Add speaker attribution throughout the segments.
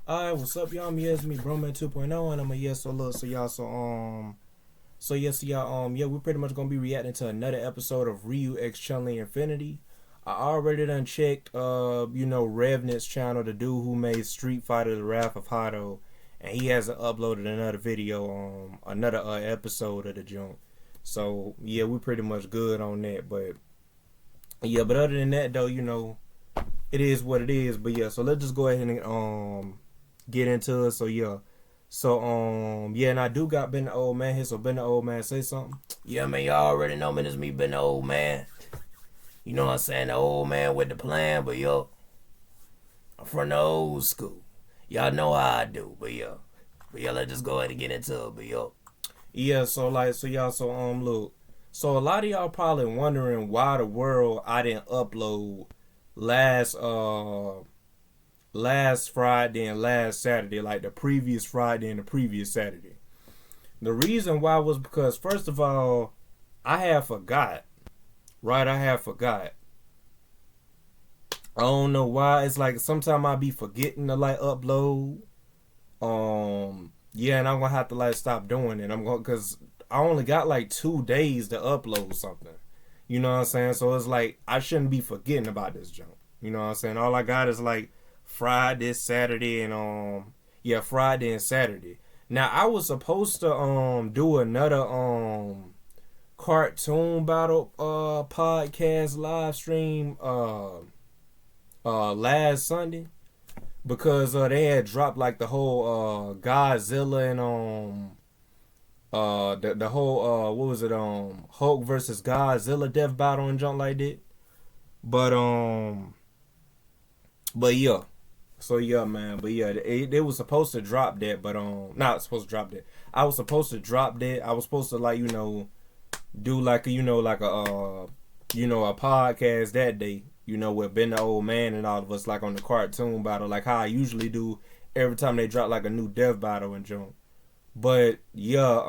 Speaker 1: Alright, what's up, y'all? It's me, Broman 2.0, and I'm a yes, so look, so y'all, yeah, we're pretty much gonna be reacting to another episode of Ryu X Chun Infinity. I already done checked, Revnit's channel, the dude who made Street Fighter: The Wrath of Hado, and he hasn't uploaded another video, another episode of the junk. So yeah, we're pretty much good on that. But yeah, but other than that, though, it is what it is. But yeah, so let's just go ahead and get into it. So yeah. Yeah, and I do got Ben the Old Man here, so Ben the Old Man, say something.
Speaker 2: Yeah, man, y'all already know, man, it's me, been the old man. You know what I'm saying? The old man with the plan, but yo, I'm from the old school. Y'all know how I do, but yo. But yeah, let's just go ahead and get into it, but yo.
Speaker 1: Yeah, look. So a lot of y'all probably wondering why the world I didn't upload last last Friday and last Saturday, like the previous Friday and the previous Saturday. The reason why was because first of all, I had forgot. Right, I have forgot. I don't know why. It's like sometimes I be forgetting to like upload. Yeah, and I'm gonna have to like stop doing it. I'm going because I only got like 2 days to upload something. You know what I'm saying? So it's like I shouldn't be forgetting about this jump. You know what I'm saying? All I got is like Friday, Saturday, and Friday and Saturday. Now I was supposed to do another cartoon battle podcast live stream last Sunday because they had dropped like the whole Godzilla and the whole what was it Hulk versus Godzilla death battle and junk like that. But but yeah. So yeah, man. But yeah, they was supposed to drop that, but not supposed to drop that. I was supposed to drop that. I was supposed to like do like a a podcast that day, with Ben the Old Man and all of us like on the cartoon battle, like how I usually do every time they drop like a new death battle and junk. But yeah,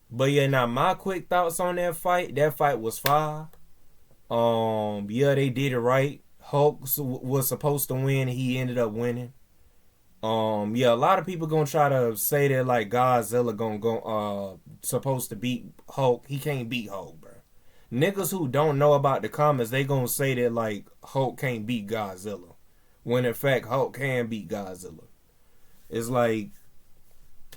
Speaker 1: now my quick thoughts on that fight. That fight was fire. Yeah, they did it right. Hulk was supposed to win, and he ended up winning. Yeah, a lot of people gonna try to say that like Godzilla gonna go supposed to beat Hulk. He can't beat Hulk, bro. Niggas who don't know about the comics, they gonna say that like Hulk can't beat Godzilla, when in fact Hulk can beat Godzilla. It's like,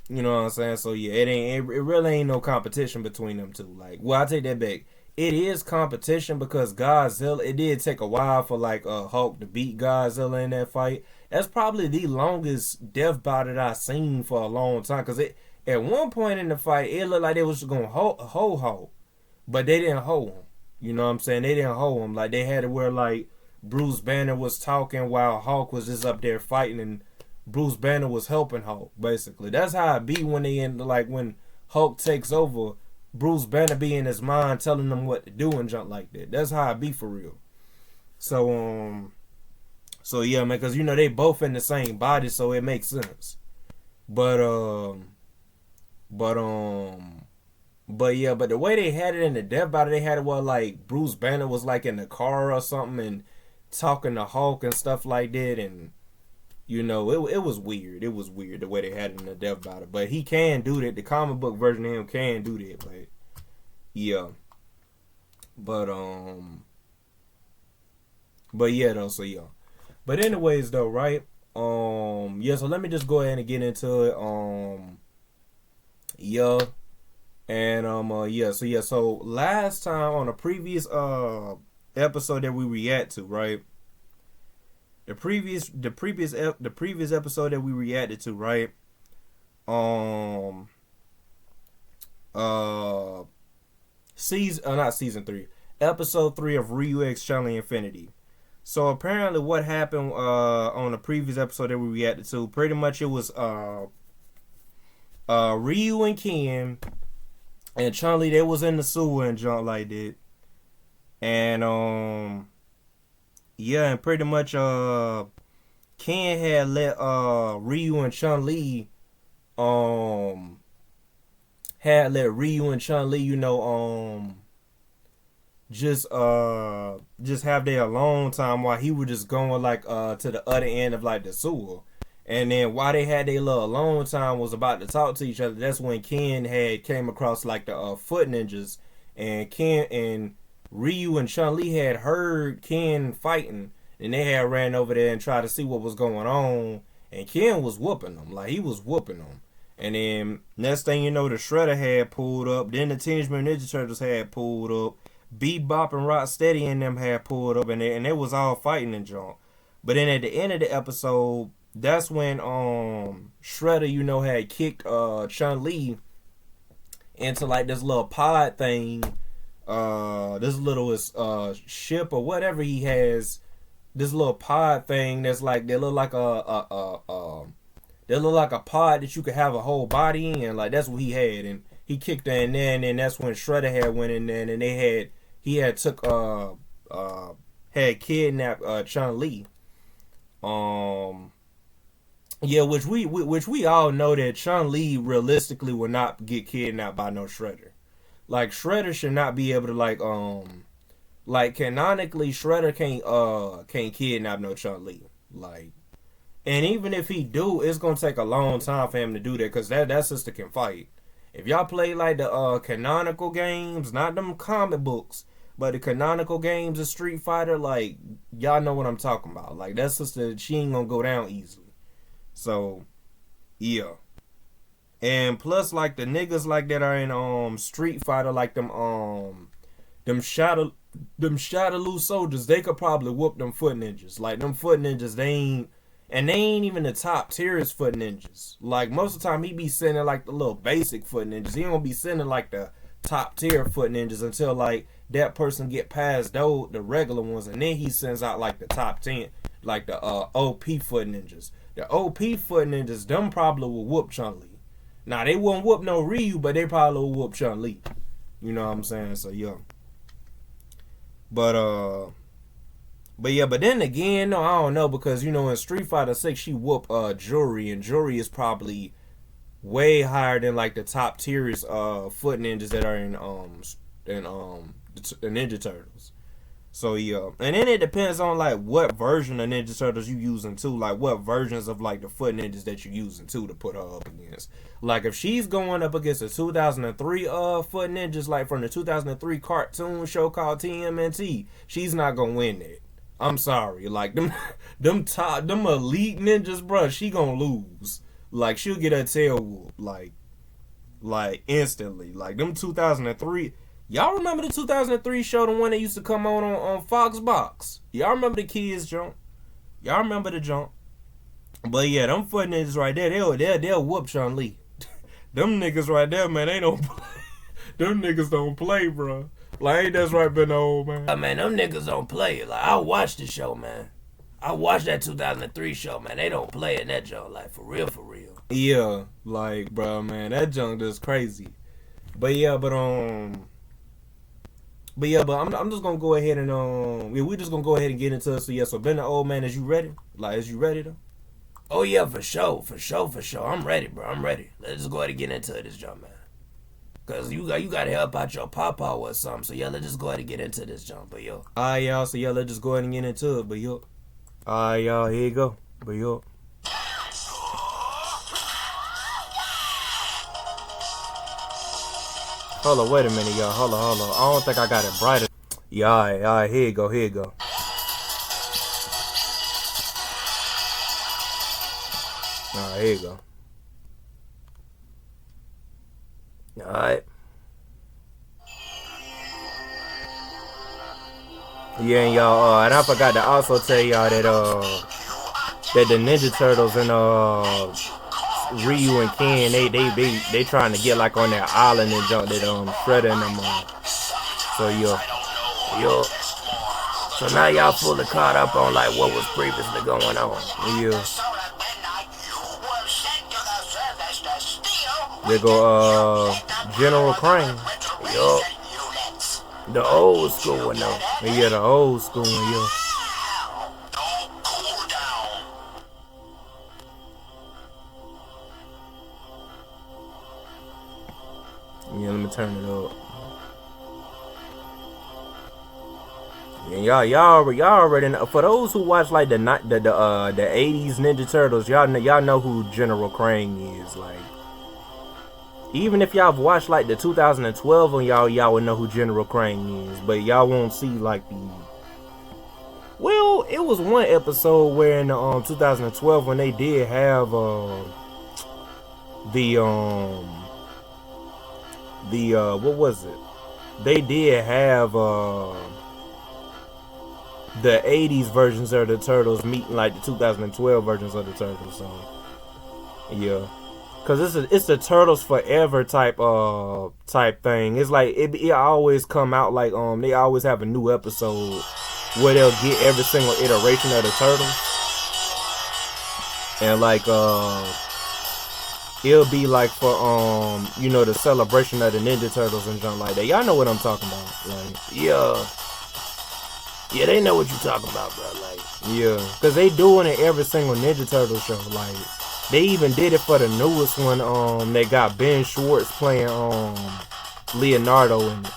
Speaker 1: you know what I'm saying. So yeah, it really ain't no competition between them two. Like, well, I take that back. It is competition because Godzilla. It did take a while for like Hulk to beat Godzilla in that fight. That's probably the longest death bout that I've seen for a long time. Cause it at one point in the fight, it looked like they was gonna hold Hulk, but they didn't hold him. You know what I'm saying? They didn't hold him. Like they had it where like Bruce Banner was talking while Hulk was just up there fighting, and Bruce Banner was helping Hulk. Basically, that's how it be when they end. Like when Hulk takes over, Bruce Banner be in his mind telling them what to do and junk like that. That's how it be for real. So yeah, man, because they both in the same body, so it makes sense. But but yeah, but the way they had it in the death battle, they had it where like Bruce Banner was like in the car or something and talking to Hulk and stuff like that, and it was weird. It was weird the way they had it in the death battle. But he can do that. The comic book version of him can do that. But yeah, but yeah though. So yeah. But anyways though, right? Yeah. So let me just go ahead and get into it. Yeah. And yeah. So yeah. So last time on a previous episode that we react to, right? The previous episode that we reacted to, right? Um not season 3. Episode 3 of Ryu X Chun Infinity. So apparently what happened on the previous episode that we reacted to, pretty much it was Ryu and Ken and Chun-Li, they was in the sewer and junk like that. And yeah, and pretty much Ken had let Ryu and Chun-Li just have their alone time while he was just going like to the other end of like the sewer. And then while they had their little alone time was about to talk to each other, that's when Ken had came across like the foot ninjas, and Ken and Ryu and Chun Li had heard Ken fighting, and they had ran over there and tried to see what was going on, and Ken was whooping them, like he was whooping them. And then next thing you know, the Shredder had pulled up, then the Teenage Mutant Ninja Turtles had pulled up, Bebop and Rocksteady and them had pulled up, and they was all fighting and junk. But then at the end of the episode, that's when Shredder, you know, had kicked Chun Li into like this little pod thing, this little ship or whatever he has, this little pod thing that's like they look like they look like a pod that you could have a whole body in. Like that's what he had, and he kicked her in there, and then that's when Shredder had went in there, and he had took had kidnapped Chun Li. Yeah, which we all know that Chun Li realistically will not get kidnapped by no Shredder. Like Shredder should not be able to like canonically Shredder can't kidnap no Chun Li. Like, and even if he do, it's gonna take a long time for him to do that, because that sister can fight. If y'all play like the canonical games, not them comic books, but the canonical games of Street Fighter, like y'all know what I'm talking about. Like that sister, she ain't gonna go down easily. So, yeah. And plus, like the niggas like that are in Street Fighter, like them Shadaloo soldiers, they could probably whoop them foot ninjas. Like them foot ninjas, they ain't even the top tiers foot ninjas. Like most of the time, he be sending like the little basic foot ninjas. He don't be sending like the top tier foot ninjas until like that person get past the regular ones, and then he sends out like the top 10, like the OP foot ninjas. The OP foot ninjas, them probably will whoop Chun-Li. Now, they won't whoop no Ryu, but they probably will whoop Chun-Li. You know what I'm saying? So, yeah. But then again, no, I don't know, because, you know, in Street Fighter 6, she whoop Jury, and Jury is probably way higher than, like, the top tiers foot ninjas that are in the Ninja Turtles. So yeah, and then it depends on like what version of Ninja Turtles you using too, like what versions of like the foot ninjas that you using too to put her up against. Like if she's going up against the 2003 foot ninjas, like from the 2003 cartoon show called TMNT, she's not gonna win that. I'm sorry, like them elite ninjas, bruh, she gonna lose. Like she'll get her tail whooped, like instantly. Like them 2003. Y'all remember the 2003 show, the one that used to come on Fox Box? Y'all remember the kids jump? Y'all remember the jump? But yeah, them foot ninjas right there, they'll whoop Chun-Li. Them niggas right there, man, they don't play. Them niggas don't play, bro. Like, ain't that's right, been old, man.
Speaker 2: Man, them niggas don't play. Like, I watched the show, man. I watched that 2003 show, man. They don't play in that joint, like, for real, for real.
Speaker 1: Yeah, like, bro, man, that junk is crazy. But I'm just gonna go ahead and we're just gonna go ahead and get into it. So yeah, so Ben the old man, is you ready? Like, is you ready though?
Speaker 2: Oh yeah, for sure. I'm ready, bro. I'm ready. Let's just go ahead and get into this jump, man. Cause you got to help out your papa or something. So yeah, let's just go ahead and get into this jump, but yo.
Speaker 1: Alright, y'all. So yeah, let's just go ahead and get into it, but yo. Alright, y'all. Here you go, but yo. Hold on, wait a minute, y'all. Hold on. I don't think I got it brighter. Yeah, alright, here you go. Alright, here you go. Alright. Yeah, and y'all, and I forgot to also tell y'all that the Ninja Turtles and Ryu and Ken, they trying to get like on that island and jump that Shredder and them on. So
Speaker 2: Yo. So now y'all fully caught up on like what was previously going on.
Speaker 1: Yeah. They go General Crane.
Speaker 2: Yo. The old school one though.
Speaker 1: Yeah, the old school one, yeah. Yeah, let me turn it up. and y'all already know. For those who watch like the 80s Ninja Turtles, y'all know who General Krang is. Like, even if y'all have watched like the 2012 one, y'all would know who General Krang is, but y'all won't see like the. Well, it was one episode where in 2012 when they did have what was it? They did have the 80s versions of the Turtles meeting like the 2012 versions of the Turtles. So yeah, cause it's the Turtles Forever type thing. It's like it always come out like they always have a new episode where they'll get every single iteration of the Turtles, and like it'll be like for the celebration of the Ninja Turtles and junk like that. Y'all know what I'm talking about, like
Speaker 2: yeah, they know what you talking about, bro. Like,
Speaker 1: yeah, cause they doing it every single Ninja Turtle show. Like, they even did it for the newest one. They got Ben Schwartz playing Leonardo, and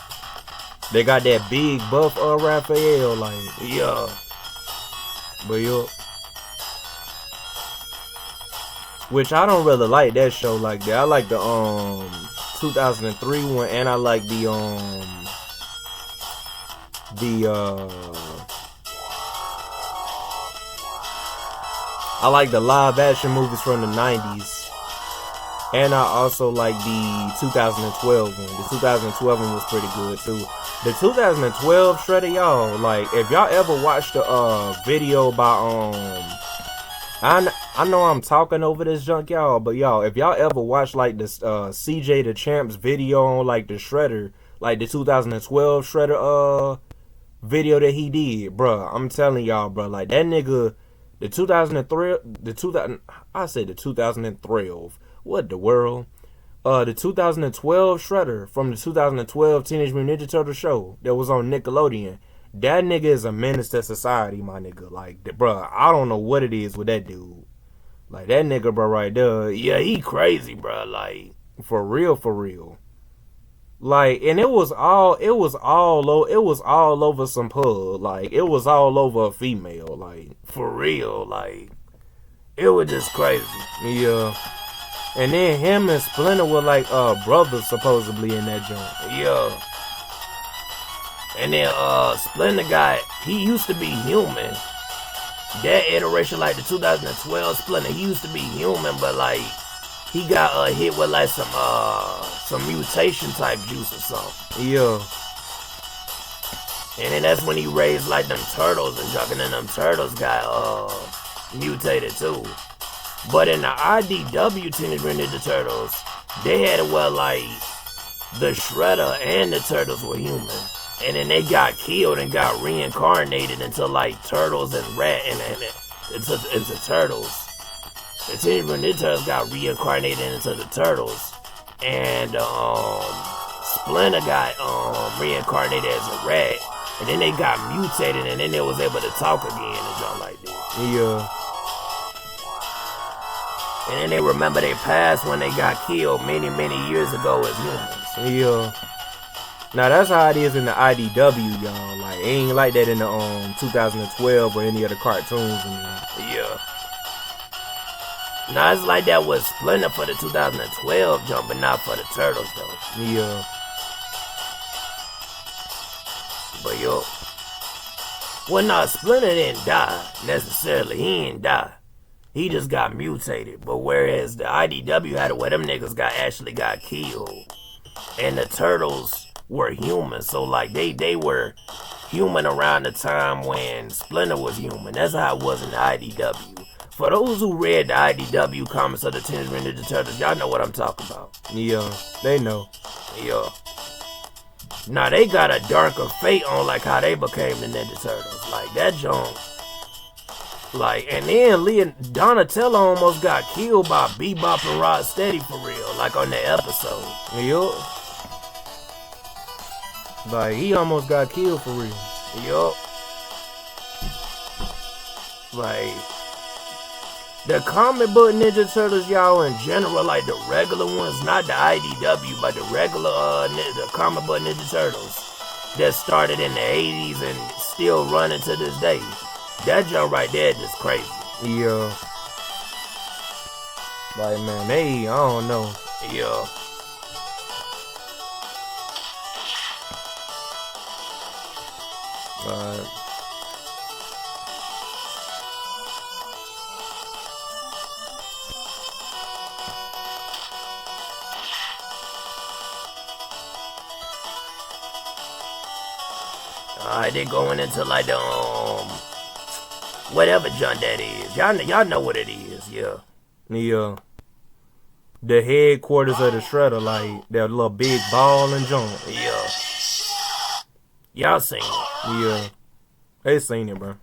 Speaker 1: they got that big buff Raphael. Like,
Speaker 2: yeah,
Speaker 1: but yeah. Which I don't really like that show like that. I like the 2003 one, and I like the I like the live action movies from the 90s, and I also like the 2012 one. The 2012 one was pretty good too. The 2012 Shredder, y'all, like, if y'all ever watched the video by I know I'm talking over this junk, y'all, but y'all, if y'all ever watched like this CJ the Champ's video on like the Shredder, like the 2012 Shredder video that he did, bruh, I'm telling y'all, bruh, like that nigga, the 2012, what the world? The 2012 Shredder from the 2012 Teenage Mutant Ninja Turtle show that was on Nickelodeon. That nigga is a menace to society, my nigga. Like, bruh, I don't know what it is with that dude. Like, that nigga, bro, right there,
Speaker 2: yeah, he crazy, bro. Like,
Speaker 1: for real. Like, and it was all over some pub. Like, it was all over a female. Like,
Speaker 2: for real. Like, it was just crazy.
Speaker 1: Yeah. And then him and Splinter were like brothers supposedly in that joint.
Speaker 2: Yeah. And then Splinter he used to be human. That iteration, like the 2012 Splinter, he used to be human, but like he got hit with like some mutation type juice or something.
Speaker 1: Yeah.
Speaker 2: And then that's when he raised like them turtles and junk, and then them turtles got mutated too. But in the IDW Teenage Mutant Ninja Turtles, they had it where like the Shredder and the Turtles were human. And then they got killed and got reincarnated into like turtles and into turtles. The Teenage Mutant Ninja Turtles got reincarnated into the turtles, and Splinter got reincarnated as a rat, and then they got mutated, and then they was able to talk again and something like that.
Speaker 1: Yeah.
Speaker 2: And then they remember their past when they got killed many years ago as humans.
Speaker 1: Yeah. Now that's how it is in the IDW, y'all. Like, it ain't like that in the 2012 or any of the cartoons.
Speaker 2: Yeah. Now it's like that with Splinter for the 2012 jump, but not for the Turtles though.
Speaker 1: Yeah.
Speaker 2: But yo, well, nah, Splinter didn't die necessarily. He didn't die. He just got mutated. But whereas the IDW had it where them niggas actually got killed, and the Turtles were human, so like they were human around the time when Splinter was human. That's how it was in the IDW. For those who read the IDW comics of the Teenage Mutant Ninja Turtles, y'all know what I'm talking about.
Speaker 1: Yeah, they know.
Speaker 2: Yeah. Now they got a darker fate on like how they became the Ninja Turtles. Like that junk. Like, and then Donatello almost got killed by Bebop and Rocksteady for real, like on the episode.
Speaker 1: Yup. Like, he almost got killed for real.
Speaker 2: Yup. Like, the comic book Ninja Turtles, y'all, in general, like the regular ones, not the IDW, but the regular the comic book Ninja Turtles that started in the 80s and still running to this day. That jump right there is crazy.
Speaker 1: Yeah. Like, man, I don't know.
Speaker 2: Yeah. Alright, they going into like the whatever junk that is. Y'all know what it is, yeah.
Speaker 1: Yeah. The headquarters of the shredder, like that little big ball and junk.
Speaker 2: Yeah. Y'all seen it.
Speaker 1: Yeah. They seen it, bro.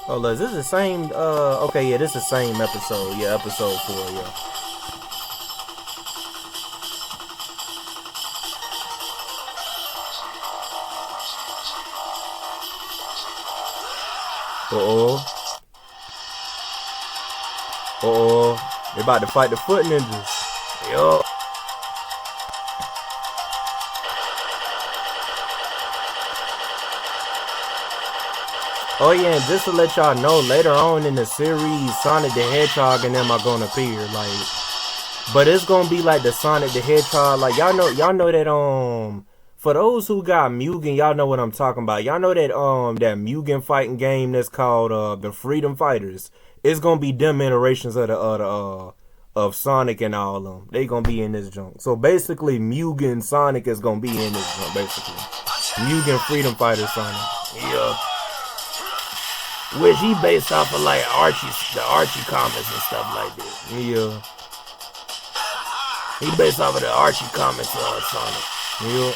Speaker 1: Oh, look, is this the same? Okay, yeah, this is the same episode. Yeah, episode 4, yeah. They about to fight the foot ninjas.
Speaker 2: Yo.
Speaker 1: Oh yeah, and just to let y'all know, later on in the series, Sonic the Hedgehog and them are gonna appear, like, but it's gonna be like the Sonic the Hedgehog, like y'all know that for those who got Mugen, y'all know what I'm talking about. Y'all know that that Mugen fighting game that's called the Freedom Fighters. It's gonna be them iterations of of Sonic and all of them. They gonna be in this junk. So basically, Mugen Sonic is gonna be in this junk. Basically, Mugen Freedom Fighter Sonic.
Speaker 2: Yeah. Which he based off of like the Archie comics and stuff like that.
Speaker 1: Yeah.
Speaker 2: He based off of the Archie comics Sonic.
Speaker 1: Yeah.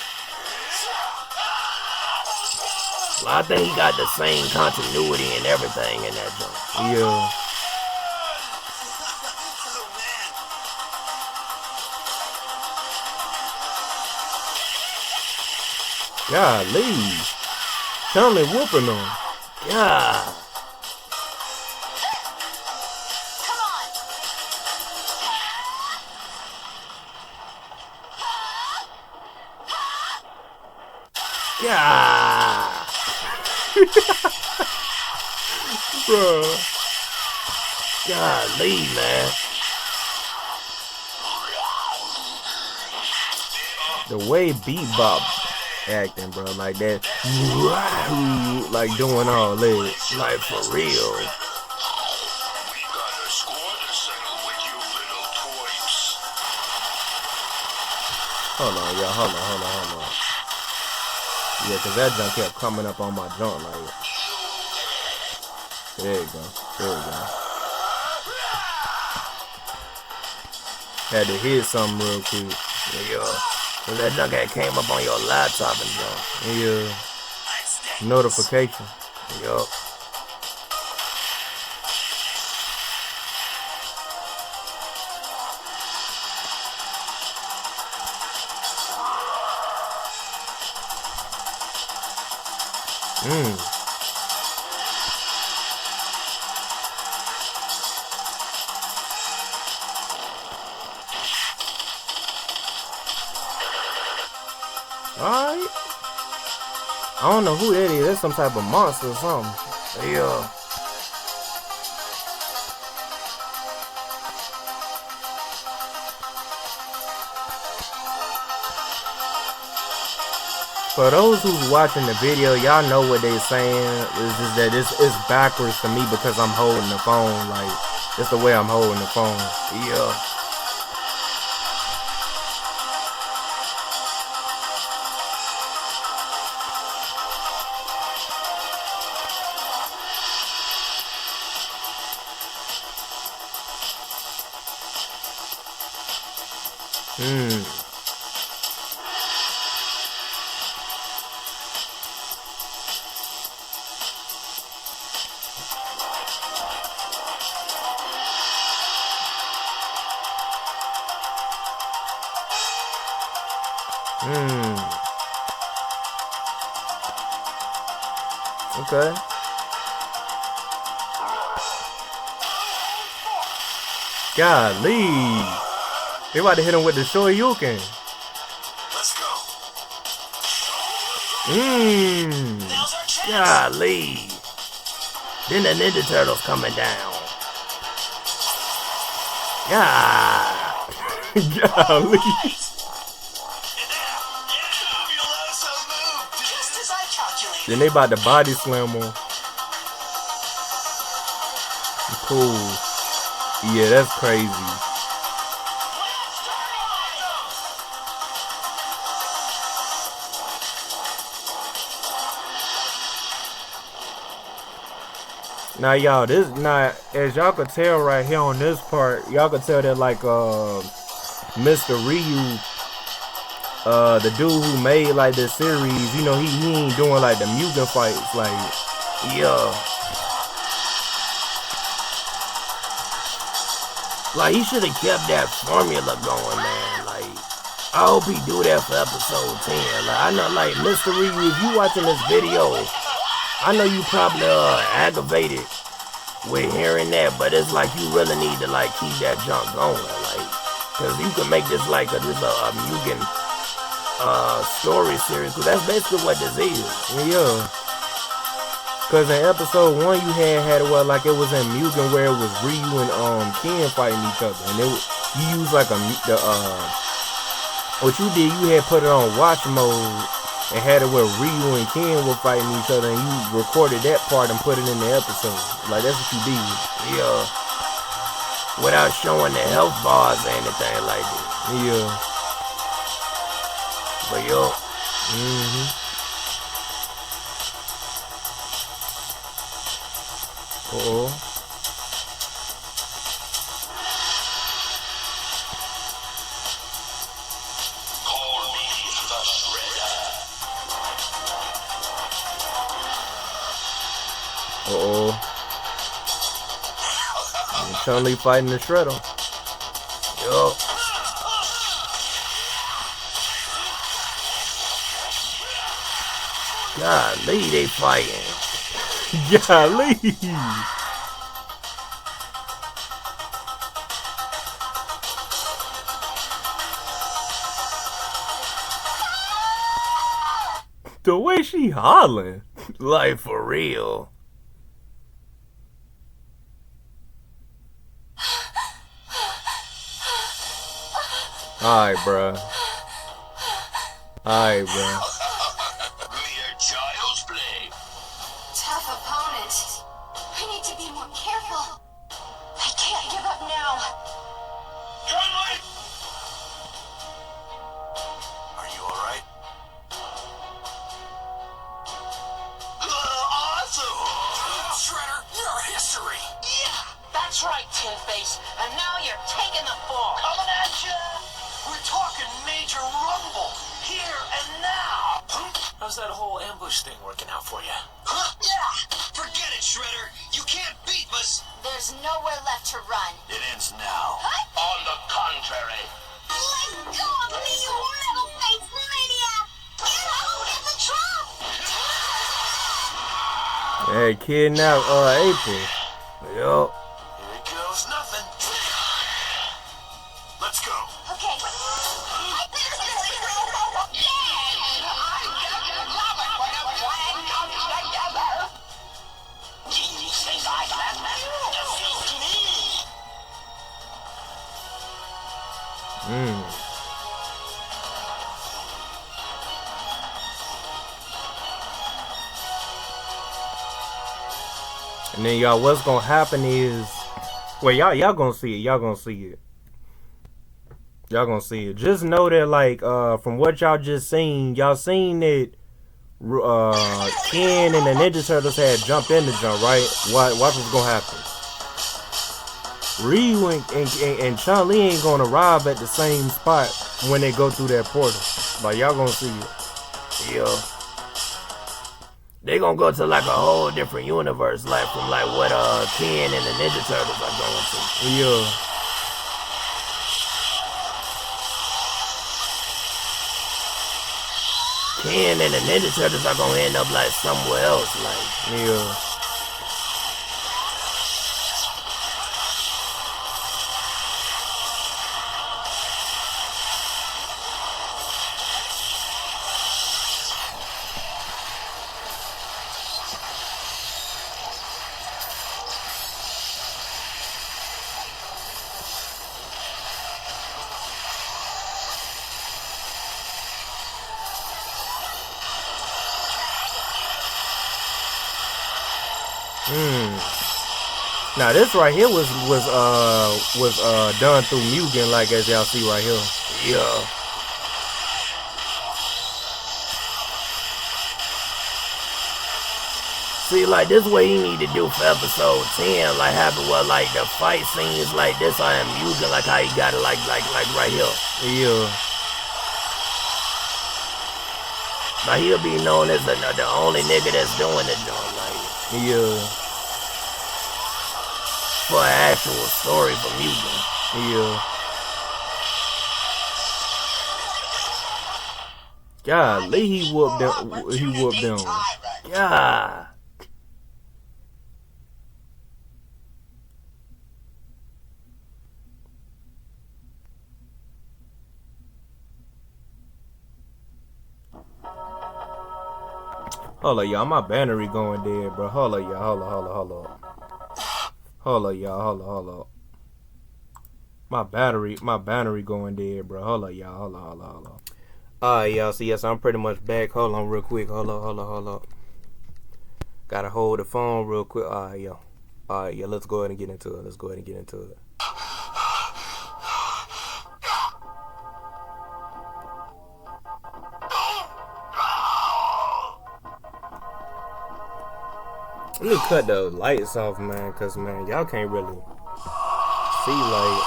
Speaker 2: Well, I think he got the same continuity and everything in that junk.
Speaker 1: Yeah. Golly. Chun whooping them.
Speaker 2: Yeah. Yeah.
Speaker 1: Bruh.
Speaker 2: Golly, man.
Speaker 1: The way Bebop acting, bro, like that, like doing all that,
Speaker 2: like for real.
Speaker 1: Hold on, y'all, hold on. Yeah, cause that junk kept coming up on my junk, like, there you go. Had to hit something real quick.
Speaker 2: Yeah. Cause that junk had came up on your laptop and junk.
Speaker 1: Yeah. Notification.
Speaker 2: Yup.
Speaker 1: Alright. I don't know who that is. That's some type of monster or something.
Speaker 2: Yeah.
Speaker 1: For those who's watching the video, y'all know what they saying. It's just that it's backwards to me because I'm holding the phone. Like, it's the way I'm holding the phone.
Speaker 2: Yeah.
Speaker 1: Okay. Golly. They about to hit him with the Shoryuken.
Speaker 2: Let's go.
Speaker 1: Golly.
Speaker 2: Then the Ninja Turtles coming down.
Speaker 1: Golly. Then they about to body slam him. Cool. Yeah, that's crazy. Now y'all, as y'all could tell right here on this part, y'all could tell that like Mr. Ryu, the dude who made like this series, you know, he ain't doing like the Mugen fights, like
Speaker 2: Yeah. Like, he should have kept that formula going, man. Like, I hope he do that for episode 10. Like, I know, like, Mr. Ryu, if you watching this video, I know you probably aggravated with hearing that, but it's like you really need to, like, keep that junk going. Like, because you can make this like a Mugen story series, because that's basically what this is.
Speaker 1: Yeah. Because in episode 1, you had it where like it was in Mugen where it was Ryu and Ken fighting each other, and you used like what you did, you had put it on watch mode and had it where Ryu and Ken were fighting each other, and you recorded that part and put it in the episode. Like, that's what you did.
Speaker 2: Yeah. Without showing the health bars or anything like that.
Speaker 1: Yeah.
Speaker 2: But yo.
Speaker 1: Uh-oh.
Speaker 2: Call me the Shredder.
Speaker 1: Uh-oh. Chun-Li fighting the Shredder.
Speaker 2: Yo. Golly, they fighting.
Speaker 1: Golly. The way she hollering.
Speaker 2: Like, for real.
Speaker 1: Alright, bruh. Alright, bruh.
Speaker 2: Mere child's play.
Speaker 3: Tough opponent. I need to be more careful. I can't give up now.
Speaker 2: Chun-Li! Are you alright? Awesome! Shredder, you're history!
Speaker 3: Yeah, that's right, Tin Face. And now you're taking the fall.
Speaker 2: Coming at ya! We're talking major rumble, here and now!
Speaker 4: How's that whole ambush thing working out for you?
Speaker 2: Huh? Yeah! Forget it, Shredder! You can't beat us!
Speaker 3: There's nowhere left to run.
Speaker 2: It ends now.
Speaker 3: What?
Speaker 2: On the contrary.
Speaker 3: Let go of me, you metal-faced maniac! Get out of the trap!
Speaker 1: Hey, kidnap April.
Speaker 2: Yup.
Speaker 4: Here goes nothing. Let's go.
Speaker 3: Okay.
Speaker 1: And then y'all, what's gonna happen is, well, y'all gonna see it. Y'all gonna see it. Y'all gonna see it. Just know that, like, from what y'all just seen, y'all seen that Ken and the Ninja Turtles had jumped in the jump, right? Watch what's gonna happen. Ryu and Chun-Li ain't gonna arrive at the same spot when they go through that portal. Like, y'all gonna see it.
Speaker 2: Yeah. They gonna go to like a whole different universe, like from like what Ken and the Ninja Turtles are going to.
Speaker 1: Yeah.
Speaker 2: Ken and the Ninja Turtles are gonna end up like somewhere else, like.
Speaker 1: Yeah. Now this right here was done through Mugen, like as y'all see right here.
Speaker 2: Yeah. See, like, this what he need to do for episode 10, like, have it, well, like, the fight scenes like this, I am using, like, how he got it, like right here.
Speaker 1: Yeah.
Speaker 2: Like, he'll be known as the only nigga that's doing it, though, like.
Speaker 1: Yeah.
Speaker 2: For an actual story for music.
Speaker 1: Yeah. Golly, he whooped them.
Speaker 2: Yeah.
Speaker 1: Hold up, y'all. My battery going dead, bro. Hold up, y'all. Hold up. Hold up, y'all. Hold up. My battery going dead, bro. Hold up, y'all. Hold up. Alright, y'all. See, yes, I'm pretty much back. Hold on real quick. Hold up. Gotta hold the phone real quick. Alright, y'all. Alright, yeah, let's go ahead and get into it. Let me cut the lights off, man, cause man, y'all can't really see like.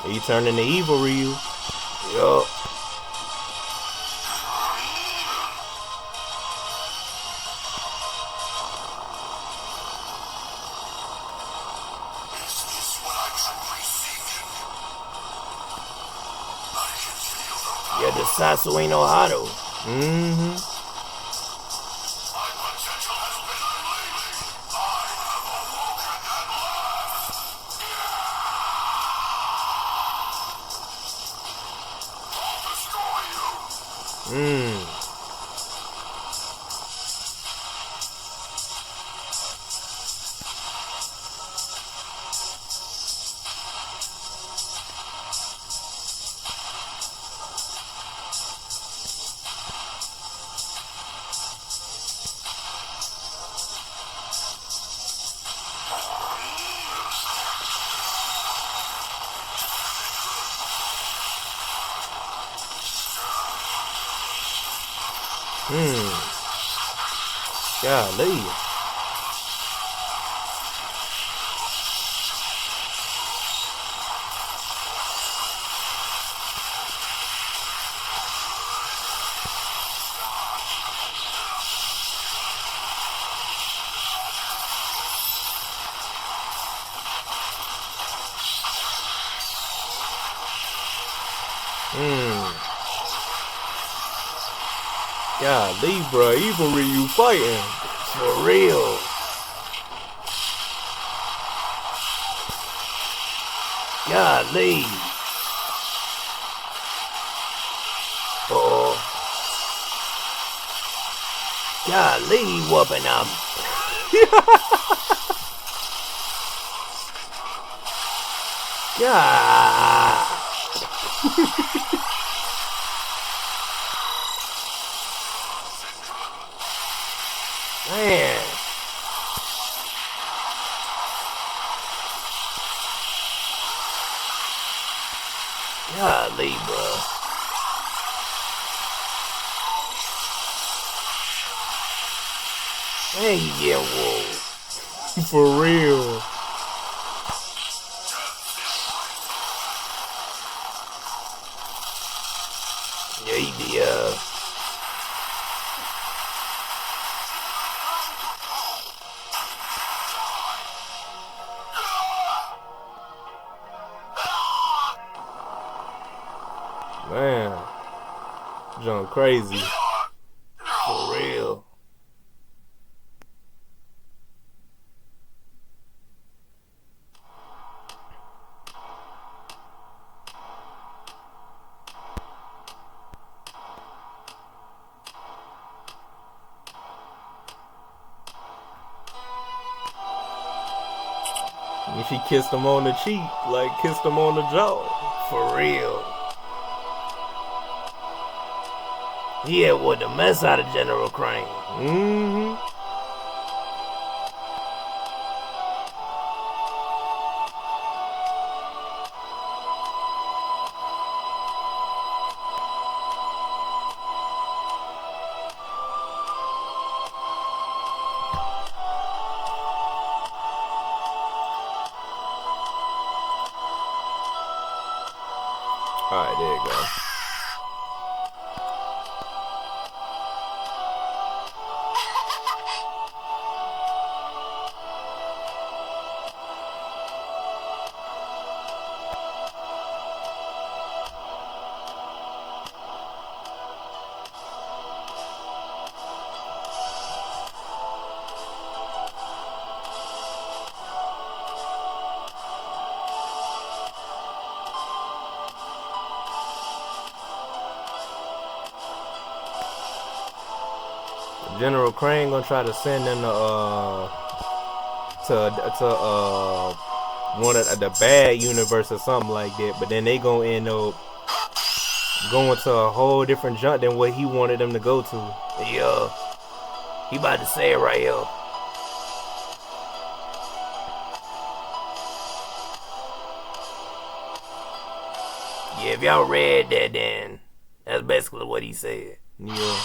Speaker 1: He turned into evil Ryu.
Speaker 2: Yup. Yeah, the S01E04.
Speaker 1: Golly. Golly, bro, evil Ryu fighting.
Speaker 2: For real. Golly. Oh. Golly, he whooping up. God. Man. Golly, bro. Man, he getting whoa.
Speaker 1: For real.
Speaker 2: Yeah, he did.
Speaker 1: Man. Jump crazy.
Speaker 2: For real.
Speaker 1: If he kissed him on the cheek, like kissed him on the jaw.
Speaker 2: For real. He had what the mess out of General Crane.
Speaker 1: Mm-hmm. All right, there you go. General Crane gonna try to send them to one of the bad universe or something like that, but then they gonna end up going to a whole different junk than what he wanted them to go to.
Speaker 2: Yeah. He about to say it right here. Yeah, if y'all read that, then that's basically what he said.
Speaker 1: Yeah.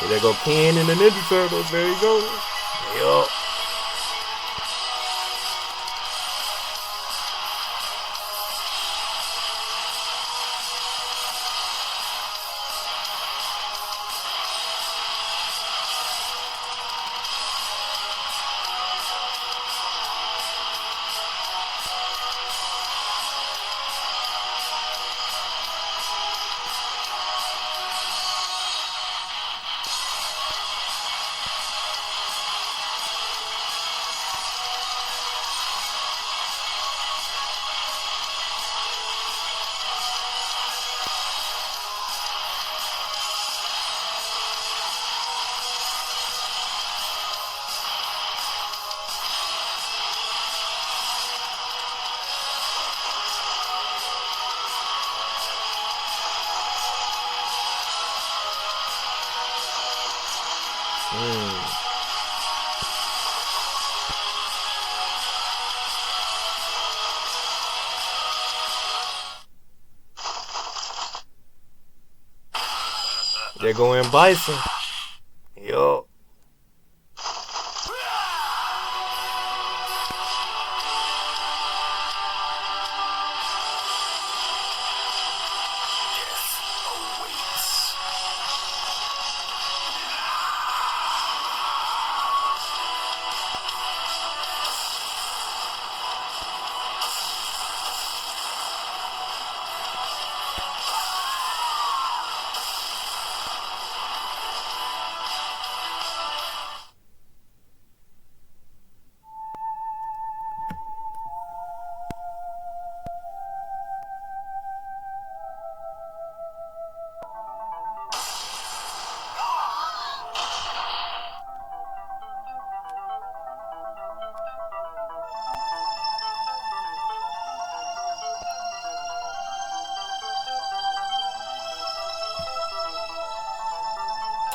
Speaker 1: Yeah, they go Ken and the Ninja Turtles. There you go.
Speaker 2: Yup.
Speaker 1: They're going Bison.
Speaker 2: Yup.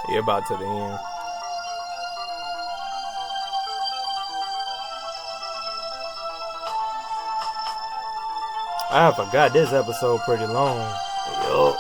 Speaker 1: You're about to the end. I forgot this episode pretty long.
Speaker 2: Yup.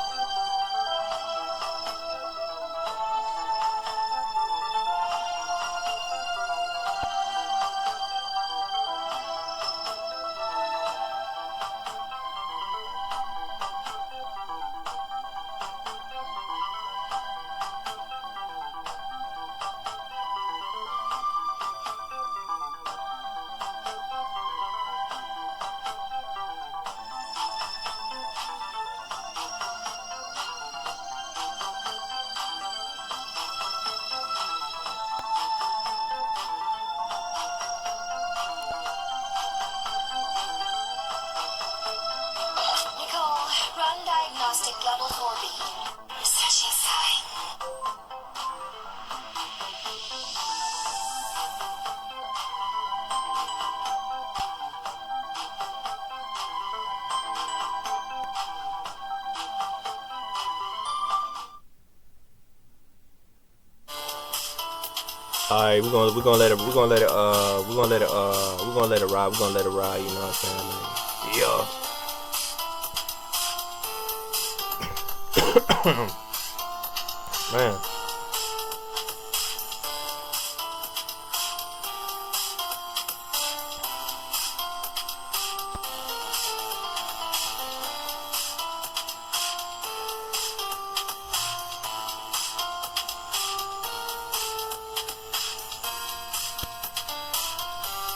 Speaker 1: Alright, we're gonna let it ride. We're gonna let it ride, you know what I'm saying?
Speaker 2: Yeah.
Speaker 1: Man.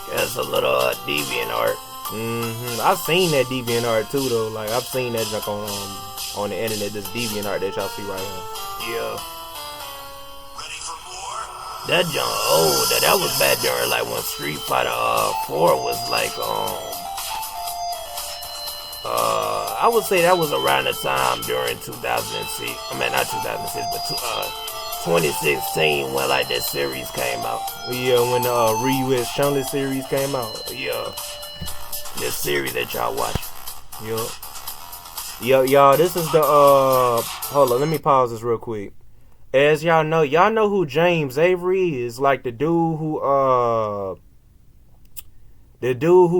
Speaker 2: That's a little deviant art.
Speaker 1: I've seen that deviant art too, though. Like I've seen that junk on the internet. This deviant art that y'all see right here.
Speaker 2: Yeah.
Speaker 4: Ready for more?
Speaker 2: That junk, oh, that was back during like when Street Fighter 4 was like I would say that was around the time during 2006. I mean not 2006, but 2016 when like that series came out.
Speaker 1: Yeah, when the Ryu X Chun series came out.
Speaker 2: Yeah. This series that y'all watch.
Speaker 1: Yup. Yo, y'all, this is the hold on, let me pause this real quick. As y'all know who James Avery is, like the dude who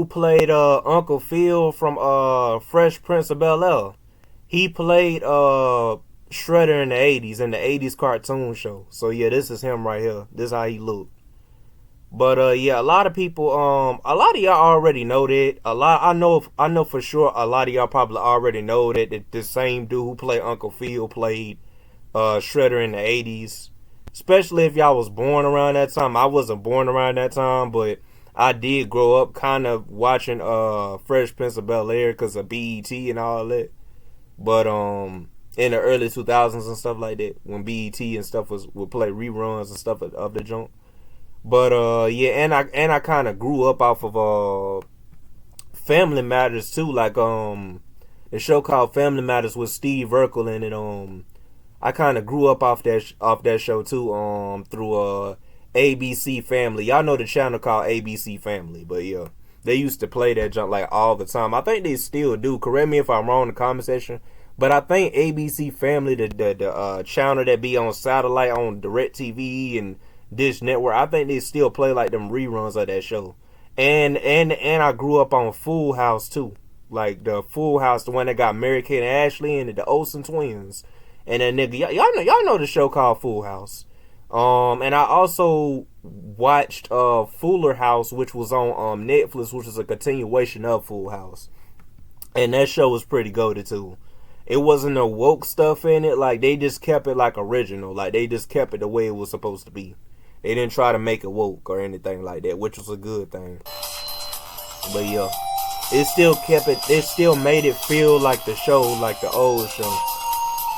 Speaker 1: played Uncle Phil from Fresh Prince of Bel-Air. He played Shredder in the 80s cartoon show. So yeah, this is him right here. This is how he looked. But yeah, a lot of people a lot of y'all already know that. I know for sure a lot of y'all probably already know that the same dude who played Uncle Phil played Shredder in the 80s. Especially if y'all was born around that time. I wasn't born around that time, but I did grow up kind of watching Fresh Prince of Bel-Air because of BET and all that. But in the early 2000s and stuff like that, when BET and stuff would play reruns and stuff of the junk. But yeah, and I kind of grew up off of Family Matters too, like the show called Family Matters with Steve Urkel in it. I kind of grew up off that show too, through ABC Family. Y'all know the channel called ABC Family, but yeah, they used to play that junk like all the time. I think they still do. Correct me if I'm wrong in the comment section. But I think ABC Family, the channel that be on satellite on DirecTV and Dish Network, I think they still play like them reruns of that show. And I grew up on Full House too, like the Full House, the one that got Mary Kate and Ashley and the Olsen twins, and that nigga y'all know the show called Full House. And I also watched Fuller House, which was on Netflix, which was a continuation of Full House, and that show was pretty goated too. It wasn't no woke stuff in it. Like they just kept it like original. Like they just kept it the way it was supposed to be. They didn't try to make it woke or anything like that, which was a good thing. But yeah, it still kept it. It still made it feel like the show, like the old show.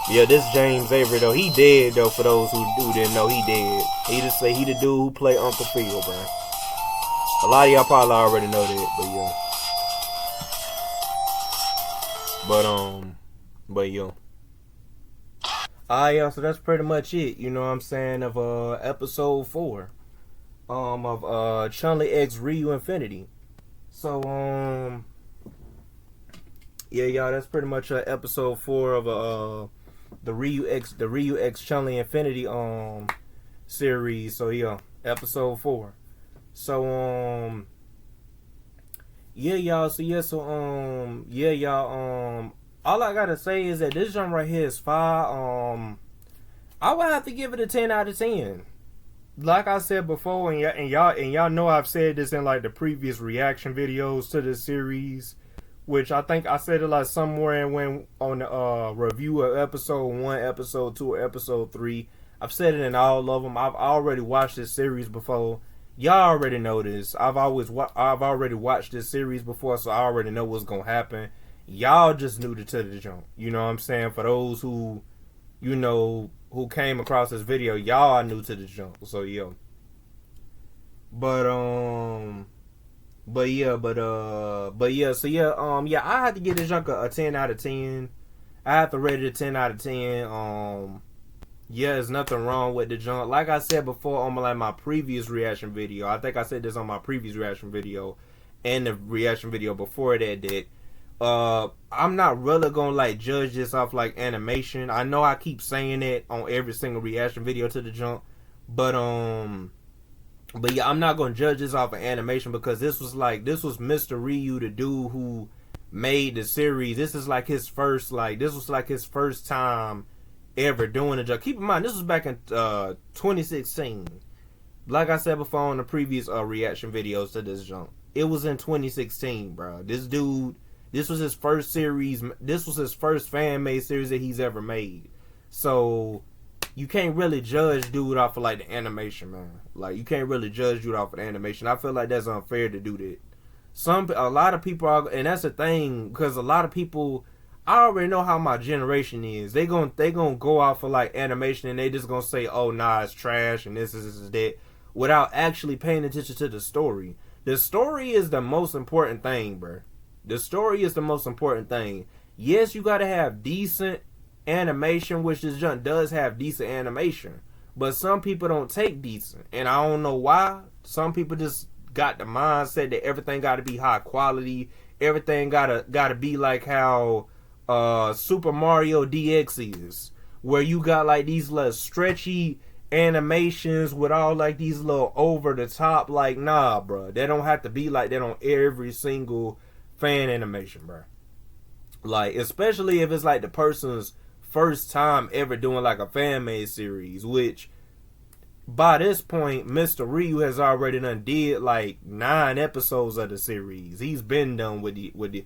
Speaker 1: Yeah, this James Avery though, he dead though. For those who didn't know, he dead. He just say he the dude who played Uncle Phil, bro. A lot of y'all probably already know that, but yeah. But yo. Yeah, so that's pretty much it, you know what I'm saying, of episode 4 of Chun-Li X Ryu Infinity. So yeah, y'all, that's pretty much episode 4 of the Ryu X Chun-Li Infinity series. So yeah, episode 4. So yeah, y'all, all I gotta say is that this jump right here is fire. I would have to give it a 10 out of 10. Like I said before, and y'all know I've said this in like the previous reaction videos to this series, which I think I said it like somewhere when on the review of episode 1, episode 2, or episode 3. I've said it in all of them. I've already watched this series before. Y'all already know this. I've already watched this series before, so I already know what's gonna happen. Y'all just new to the jump. You know what I'm saying? For those who, you know, who came across this video, y'all are new to the jump. So yeah. But yeah, so yeah, I had to give this junk a 10 out of 10. I have to rate it a 10 out of 10. Yeah, there's nothing wrong with the junk. Like I said before on my previous reaction video, I think I said this on my previous reaction video and the reaction video before that I'm not really gonna like judge this off like animation. I know I keep saying it on every single reaction video to the junk, but But yeah, I'm not gonna judge this off of animation because this was Mr. Ryu, the dude who made the series. This was like his first time ever doing a job. Keep in mind, this was back in 2016. Like I said before on the previous reaction videos to this jump, it was in 2016, bro. This dude, this was his first series. This was his first fan made series that he's ever made. So you can't really judge dude off of like the animation, man. Like you can't really judge dude off of the animation. I feel like that's unfair to do that. A lot of people are, and that's the thing, because a lot of people, I already know how my generation is. They gonna go off of like animation and they just gonna say, oh nah, it's trash and this is that, without actually paying attention to the story. The story is the most important thing, bro. The story is the most important thing. Yes, you gotta have decent animation, which this junk does have decent animation, but some people don't take decent, and I don't know why. Some people just got the mindset that everything got to be high quality. Everything gotta be like how Super Mario DX is, where you got like these little stretchy animations with all like these little over the top. Like, nah, bro, they don't have to be like that on every single fan animation, bro. Like, especially if it's like the person's first time ever doing like a fan made series, which by this point Mr. Ryu has already done did like 9 episodes of the series. He's been done with the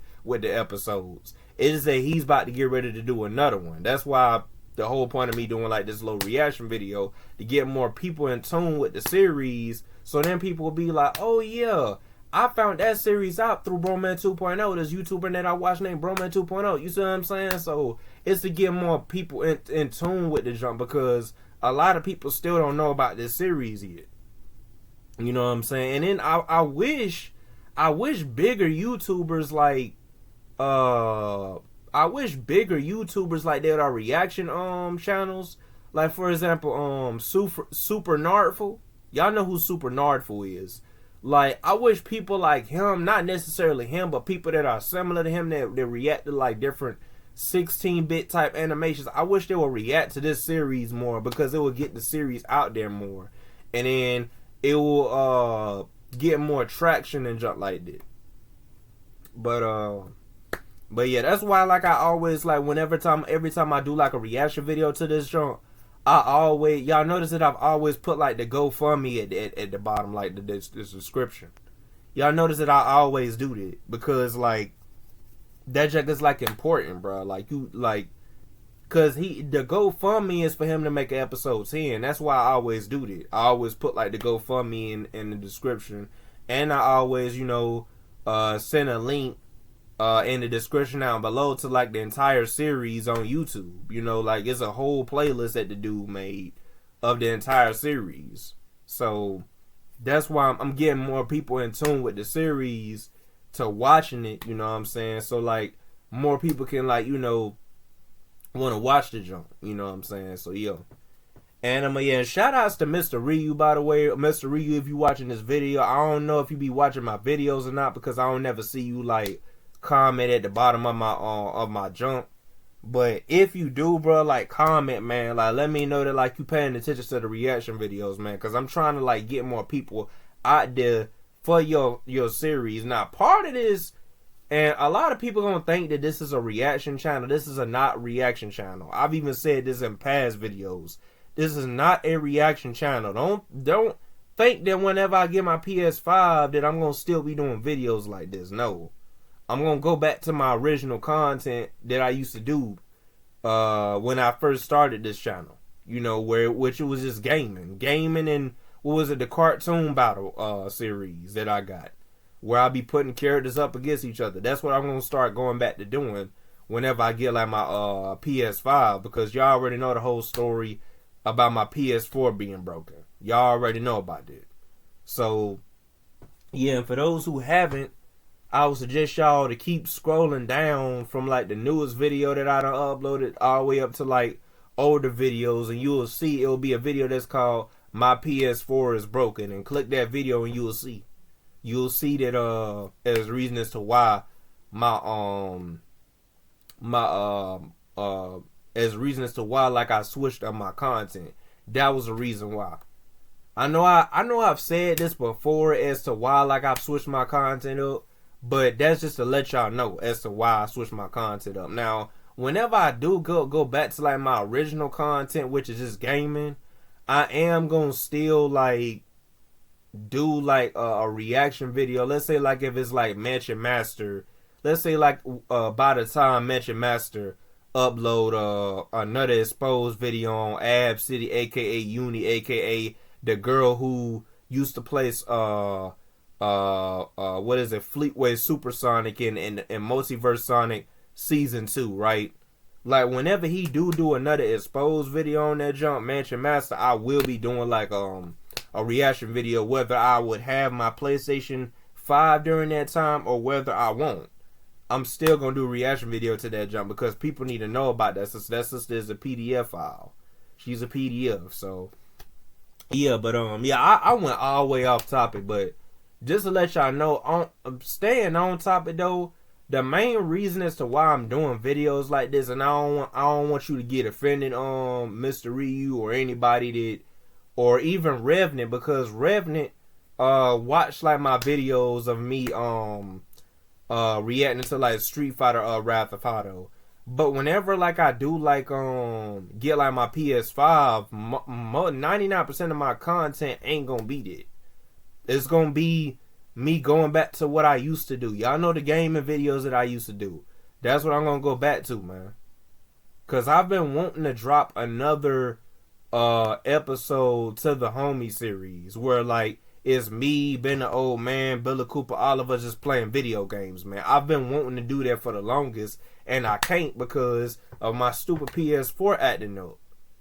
Speaker 1: episodes. It is that he's about to get ready to do another one. That's why the whole point of me doing like this little reaction video, to get more people in tune with the series, so then people will be like, oh yeah, I found that series out through Broman 2.0. This YouTuber that I watch named Broman 2.0. You see what I'm saying? So it's to get more people in tune with the jump, because a lot of people still don't know about this series yet. You know what I'm saying? And then I wish bigger YouTubers like that are reaction channels. Like for example, Super Nardful. Y'all know who Super Nardful is. Like, I wish people like him, not necessarily him, but people that are similar to him that react to like different 16-bit type animations. I wish they would react to this series more, because it will get the series out there more, and then it will get more traction and jump like that. But yeah, that's why like I always like every time I do like a reaction video to this jump, y'all notice that I've always put like the GoFundMe at the bottom, like the description. Y'all notice that I always do that, because like that just is like important, bro. Cause the GoFundMe is for him to make an episode 10. That's why I always do that. I always put like the GoFundMe in the description, and I always send a link in the description down below to like the entire series on YouTube. Like it's a whole playlist that the dude made of the entire series. So that's why I'm getting more people in tune with the series to watching it. You know what I'm saying? So like more people can like want to watch the jump. You know what I'm saying? So yo. And yeah, shout outs to Mr. Ryu, by the way. Mr. Ryu, if you watching this video, I don't know if you be watching my videos or not, because I don't never see you like comment at the bottom of my jump. But if you do, bro, like comment, man. Like let me know that like you paying attention to the reaction videos, man, because I'm trying to like get more people out there for your series. Now part of this, and a lot of people gonna think that this is a reaction channel. This is a not reaction channel. I've even said this in past videos. This is not a reaction channel. Don't think that whenever I get my PS5 that I'm gonna still be doing videos like this. No. I'm gonna go back to my original content that I used to do when I first started this channel. Which it was just gaming, and what was it, the cartoon battle series that I got, where I'll be putting characters up against each other. That's what I'm gonna start going back to doing whenever I get like my PS5, because y'all already know the whole story about my PS4 being broken. Y'all already know about that. So yeah, and for those who haven't, I would suggest y'all to keep scrolling down from like the newest video that I done uploaded all the way up to like older videos, and you will see it will be a video that's called My PS4 is Broken, and click that video and you will see. You'll see that as a reason as to why as a reason as to why like I switched up my content. That was a reason why. I know I've said this before as to why like I've switched my content up, but that's just to let y'all know as to why I switched my content up. Now, whenever I do go back to like my original content, which is just gaming, I am gonna still like do like a reaction video. Let's say like if it's like Mansion Master, let's say like by the time Mansion Master upload another exposed video on Ab City, aka Uni, aka the girl who used to place what is it, Fleetway Supersonic in Multiverse Sonic Season 2, right? Like whenever he do another exposed video on that jump, Mansion Master, I will be doing like a reaction video, whether I would have my PlayStation 5 during that time or whether I won't. I'm still gonna do a reaction video to that jump because people need to know about that. So that sister is a PDF file. She's a PDF. So yeah, but yeah, I went all the way off topic, but just to let y'all know, staying on topic though, the main reason as to why I'm doing videos like this, and I don't want you to get offended on Mr. Ryu or anybody that, or even Revenant, because Revenant watched like my videos of me reacting to like Street Fighter Wrath of Hado. But whenever like I do like get like my PS5, 99% of my content ain't gonna be that. It's gonna be me going back to what I used to do. Y'all know the gaming videos that I used to do. That's what I'm gonna go back to, man. Cause I've been wanting to drop another episode to the homie series where like it's me, Ben the Old Man, Billy Cooper, all of us just playing video games, man. I've been wanting to do that for the longest, and I can't because of my stupid PS4 acting up.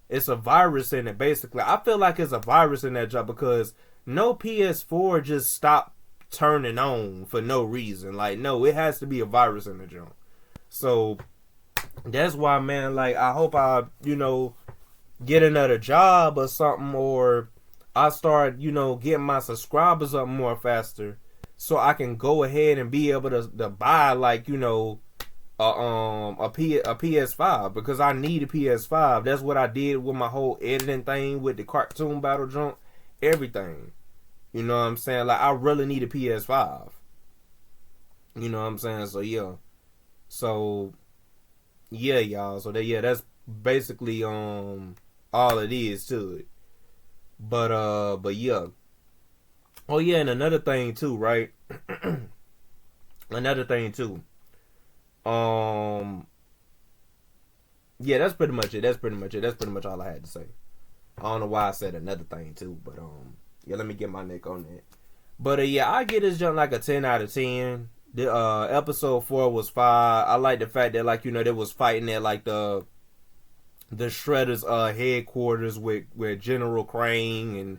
Speaker 1: It's a virus in it, basically. I feel like it's a virus in that job because no PS4 just stopped turning on for no reason. Like, no, it has to be a virus in the joint. So that's why, man, like, I hope I, get another job or something, or I start, getting my subscribers up more faster so I can go ahead and be able to buy, like, a PS5, because I need a PS5. That's what I did with my whole editing thing with the cartoon battle jump, everything. You know what I'm saying? Like, I really need a PS5. You know what I'm saying? So, yeah. So, yeah, y'all. So, that's basically all it is to it. But yeah. Oh, yeah, and another thing, too, right? Another thing, too. Yeah, that's pretty much it. That's pretty much all I had to say. I don't know why I said another thing, too, but, yeah, let me get my neck on that. But yeah, I get this jump like a 10 out of 10. The episode 4 was fire. I like the fact that like they was fighting at like the Shredder's headquarters with General Crane and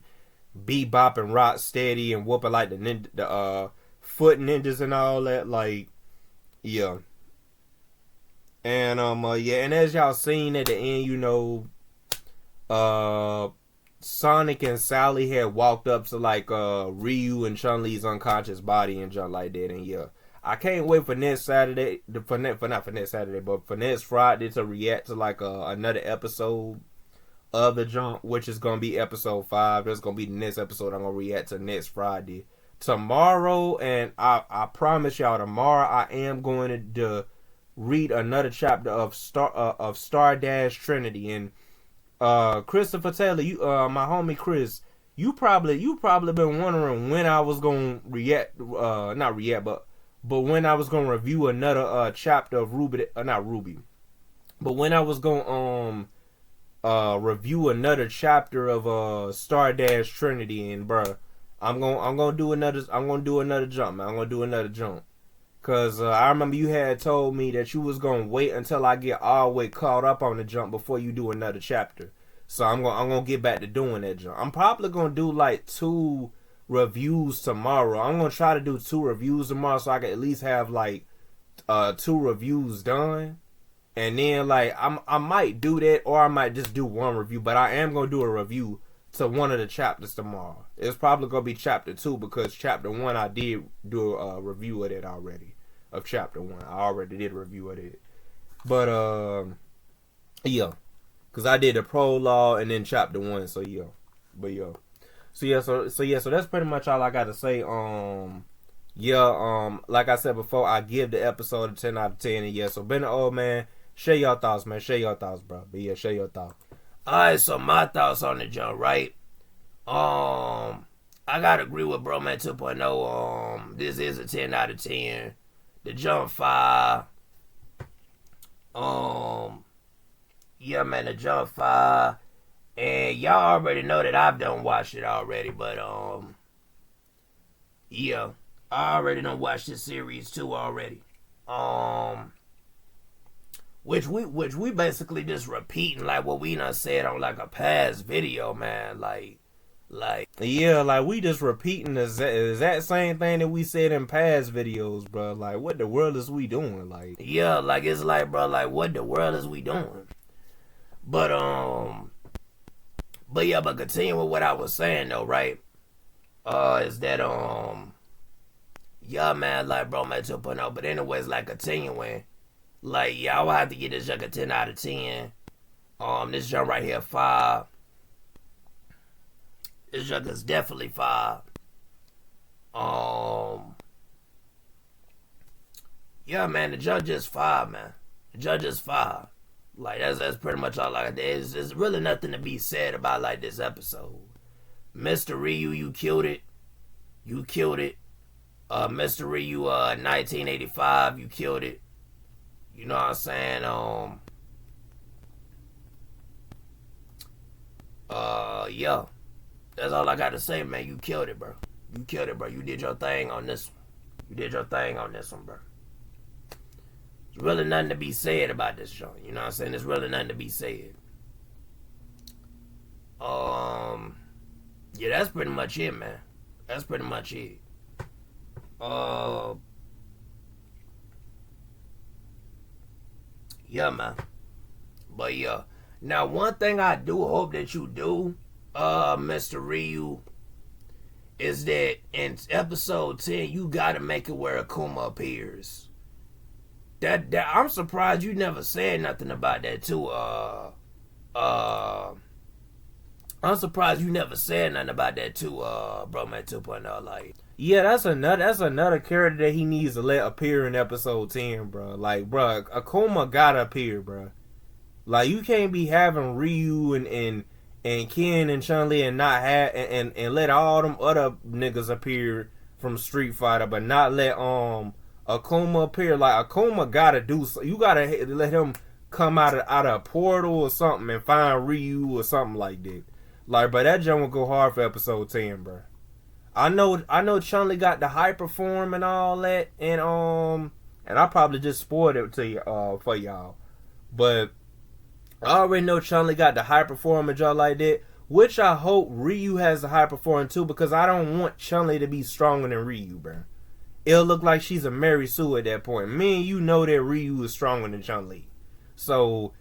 Speaker 1: Bebop and Rocksteady and whooping like the foot ninjas and all that. Like, yeah. And yeah, and as y'all seen at the end, Sonic and Sally had walked up to like Ryu and Chun-Li's unconscious body and jump like that, and yeah, I can't wait for next Saturday, for next Friday to react to like another episode of the jump, which is gonna be episode 5. That's gonna be the next episode I'm gonna react to next Friday. Tomorrow, and I promise y'all, tomorrow I am going to read another chapter of Star Dash Trinity. And Christopher Taylor, you my homie Chris, you probably been wondering when I was gonna react, not react, but when I was gonna review another chapter of Ruby, not Ruby, but when I was gonna review another chapter of Star Dash Trinity. And bruh, I'm gonna do another jump, man. I'm gonna do another jump. Cause I remember you had told me that you was gonna wait until I get all the way caught up on the jump before you do another chapter. So I'm gonna get back to doing that jump. I'm probably gonna do like 2 reviews tomorrow. I'm gonna try to do 2 reviews tomorrow so I can at least have like 2 reviews done. And then like I might do that, or I might just do 1 review. But I am gonna do a review to one of the chapters tomorrow. It's probably gonna be chapter 2 because chapter 1 I did do a review of it already. Of chapter 1, I already did a review of it. But yeah, because I did the prologue and then chapter 1. So yeah, but yeah. So that's pretty much all I gotta say. Like I said before, I give the episode a 10 out of 10. And yeah, so been an old man. Share your thoughts, man. Share your thoughts, bro. But yeah, share your thoughts.
Speaker 2: Alright, so my thoughts on the jump, right? I gotta agree with Bro Man 2.0. This is a 10 out of 10. The jump 5. Yeah, man, the jump 5. And y'all already know that I've done watched it already, but yeah, I already done watched this series too already. Which we basically just repeating like what we done said on like a past video, man. Like
Speaker 1: yeah, like we just repeating the exact same thing that we said in past videos, bro. Like, what the world is we doing? Like,
Speaker 2: yeah, like it's like, bro, like what the world is we doing? But continuing with what I was saying though, right? Is that yeah, man, like Bro Man 2.0. But anyways, like continuing, like yeah, I would have to get this junk a 10 out of 10. This junk right here 5. This junk is definitely 5. Yeah, man, the junk just 5, man. The junk just 5. Like that's pretty much all I got. There's really nothing to be said about like this episode. Mr. Ryu, you killed it. You killed it. Mr. Ryu, 1985, you killed it. You know what I'm saying? Yeah. That's all I got to say, man. You killed it, bro. You killed it, bro. You did your thing on this one. You did your thing on this one, bro. There's really nothing to be said about this show. You know what I'm saying? There's really nothing to be said. Yeah, that's pretty much it, man. That's pretty much it. Yeah, man. But yeah. Now, one thing I do hope that you do, Mr. Ryu, is that in episode 10, you gotta make it where Akuma appears. That I'm surprised you never said nothing about that too. I'm surprised you never said nothing about that too, Bro Man 2.0. Like,
Speaker 1: yeah, that's another character that he needs to let appear in episode 10, bro. Like, bro, Akuma gotta appear, bro. Like, you can't be having Ryu and Ken and Chun-Li and not have and let all them other niggas appear from Street Fighter, but not let Akuma appear. Like, Akuma gotta do. You gotta let him come out of a portal or something and find Ryu or something like that. Like, but that jump will go hard for episode 10, bro. I know Chun-Li got the hyper form and all that, and I probably just spoiled it to you for y'all, but I already know Chun-Li got the hyper form and y'all like that, which I hope Ryu has the hyper form too, because I don't want Chun-Li to be stronger than Ryu, bro. It'll look like she's a Mary Sue at that point. Me and you know that Ryu is stronger than Chun-Li, so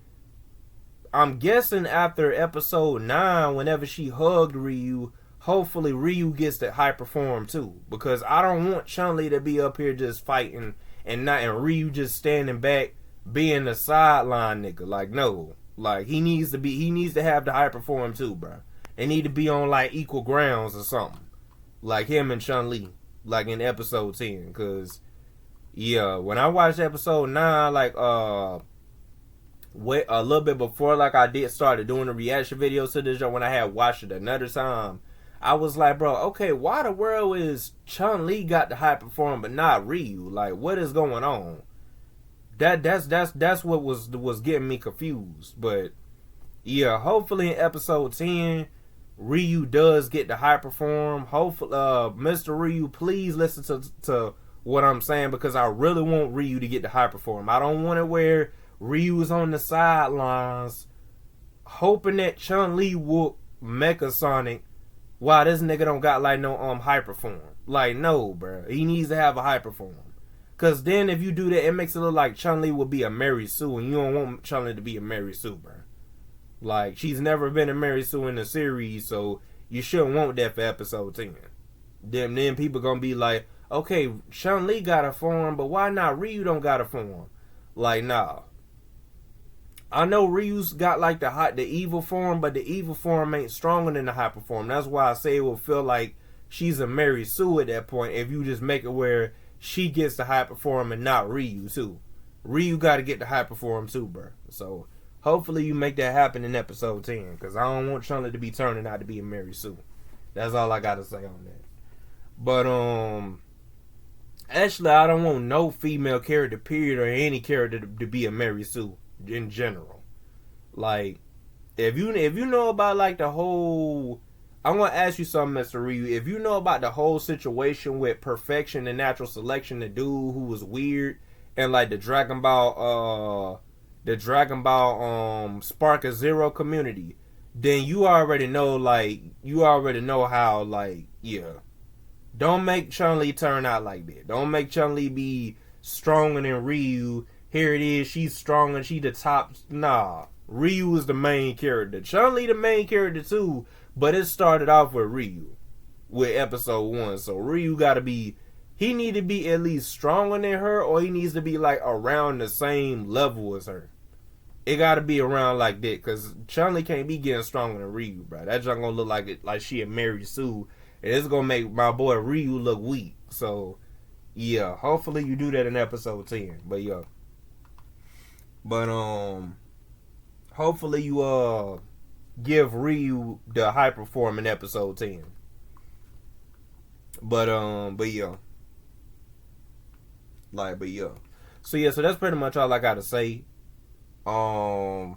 Speaker 1: I'm guessing after episode 9, whenever she hugged Ryu, hopefully Ryu gets the hyper form too. Because I don't want Chun-Li to be up here just fighting and Ryu just standing back being the sideline nigga. Like, no. Like, he needs to have the hyper form too, bro. They need to be on like equal grounds or something. Like him and Chun-Li. Like in episode 10. Cause yeah, when I watched episode 9, like a little bit before, like I started doing the reaction videos to this show, when I had watched it another time, I was like, bro, okay, why the world is Chun-Li got the hyper form but not Ryu? Like, what is going on? That's what was getting me confused. But yeah, hopefully in episode 10, Ryu does get the hyper form. Hopefully, Mr. Ryu, please listen to what I'm saying, because I really want Ryu to get the hyper form. I don't want it where Ryu is on the sidelines hoping that Chun-Li whoop Mecha Sonic while this nigga don't got like no hyper form. Like, no, bro. He needs to have a hyper form. Cause then if you do that, it makes it look like Chun-Li will be a Mary Sue, and you don't want Chun-Li to be a Mary Sue, bro. Like, she's never been a Mary Sue in the series, so you shouldn't want that for episode 10. Then people gonna be like, okay, Chun-Li got a form, but why not Ryu don't got a form? Like, nah. I know Ryu's got like the evil form, but the evil form ain't stronger than the hyper form. That's why I say it will feel like she's a Mary Sue at that point if you just make it where she gets the hyper form and not Ryu too. Ryu got to get the hyper form too, bro. So hopefully you make that happen in episode 10, because I don't want Chun-Li to be turning out to be a Mary Sue. That's all I got to say on that. But actually I don't want no female character period or any character to be a Mary Sue in general. Like, if you know about like the whole, I'm gonna ask you something, Mr. Ryu. If you know about the whole situation with Perfection and Natural Selection, the dude who was weird, and like the Dragon Ball Spark of Zero community, then you already know how, like, yeah. Don't make Chun-Li turn out like that. Don't make Chun-Li be stronger than Ryu. Here it is, she's stronger, she the top. Nah, Ryu is the main character. Chun-Li the main character too, but it started off with Ryu, with episode 1. So Ryu gotta be, he need to be at least stronger than her, or he needs to be like around the same level as her. It gotta be around like that, cause Chun-Li can't be getting stronger than Ryu, bro. That just gonna look like she a Mary Sue, and it's gonna make my boy Ryu look weak. So yeah, hopefully you do that in episode 10. But yeah. But hopefully you give Ryu the hyper form in episode 10. But yeah. But yeah. So yeah, so that's pretty much all I gotta say. And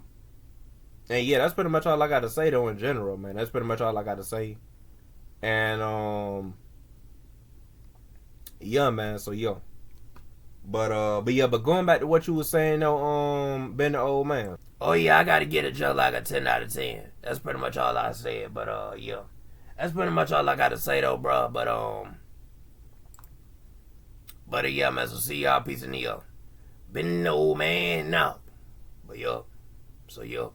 Speaker 1: yeah, that's pretty much all I gotta say though in general, man. That's pretty much all I gotta say. And yeah, man, so yeah. But going back to what you were saying though, Ben the old man.
Speaker 2: Oh yeah, I gotta get it just like a 10 out of 10. That's pretty much all I said. But yeah, that's pretty much all I gotta say though, bro. But yeah, man. So see y'all, peace in the yo. Ben the old man now. But yo, so yo.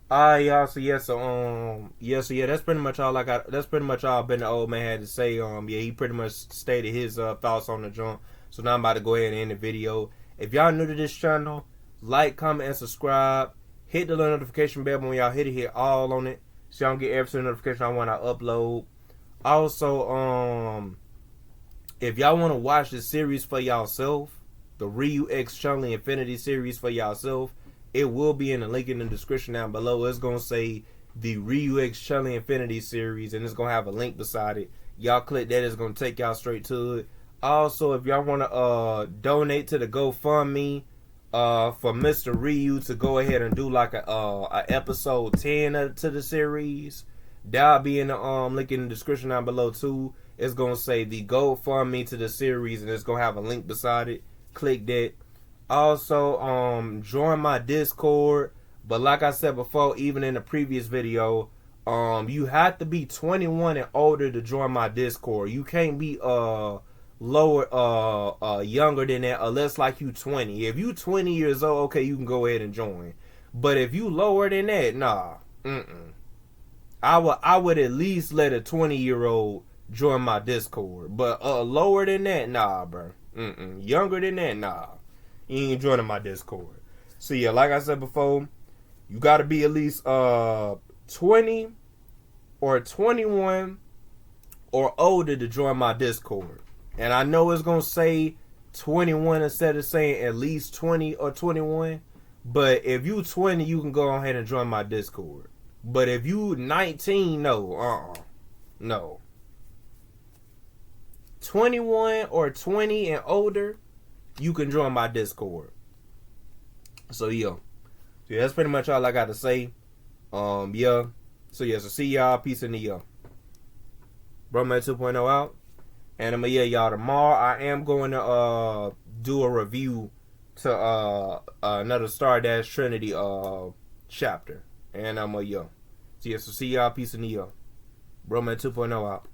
Speaker 1: Alright, y'all. So yeah, that's pretty much all I got. That's pretty much all Ben the old man had to say. Yeah, he pretty much stated his thoughts on the joint. So now I'm about to go ahead and end the video. If y'all new to this channel, like, comment, and subscribe. Hit the little notification bell when y'all hit all on it, so y'all get every single notification I want to upload. Also, if y'all want to watch the series for yourself, the Ryu X Chun-Li Infinity series for yourself, it will be in the link in the description down below. It's gonna say the Ryu X Chun-Li Infinity series, and it's gonna have a link beside it. Y'all click that, it's gonna take y'all straight to it. Also, if y'all want to donate to the GoFundMe for Mr. Ryu to go ahead and do like a episode 10 to the series, that'll be in the link in the description down below too. It's gonna say the GoFundMe to the series, and it's gonna have a link beside it. Click that. Also, join my Discord. But like I said before, even in the previous video, you have to be 21 and older to join my Discord. You can't be younger than that unless like you 20. If you 20 years old, okay, you can go ahead and join. But if you lower than that, nah. I would at least let a 20-year-old join my Discord. But lower than that, nah, bro. Younger than that, nah. You ain't joining my Discord. So yeah, like I said before, you gotta be at least 20 or 21 or older to join my Discord. And I know it's gonna say 21 instead of saying at least 20 or 21. But if you 20, you can go ahead and join my Discord. But if you 19, no. No. 21 or 20 and older, you can join my Discord. So yeah, that's pretty much all I got to say. Yeah. So see y'all. Peace in the yo. Broman 2.0 out. And I'm gonna y'all tomorrow. I am going to do a review to another Stardust Trinity chapter. And I'm so see y'all. Peace in the yo. Broman 2.0 out.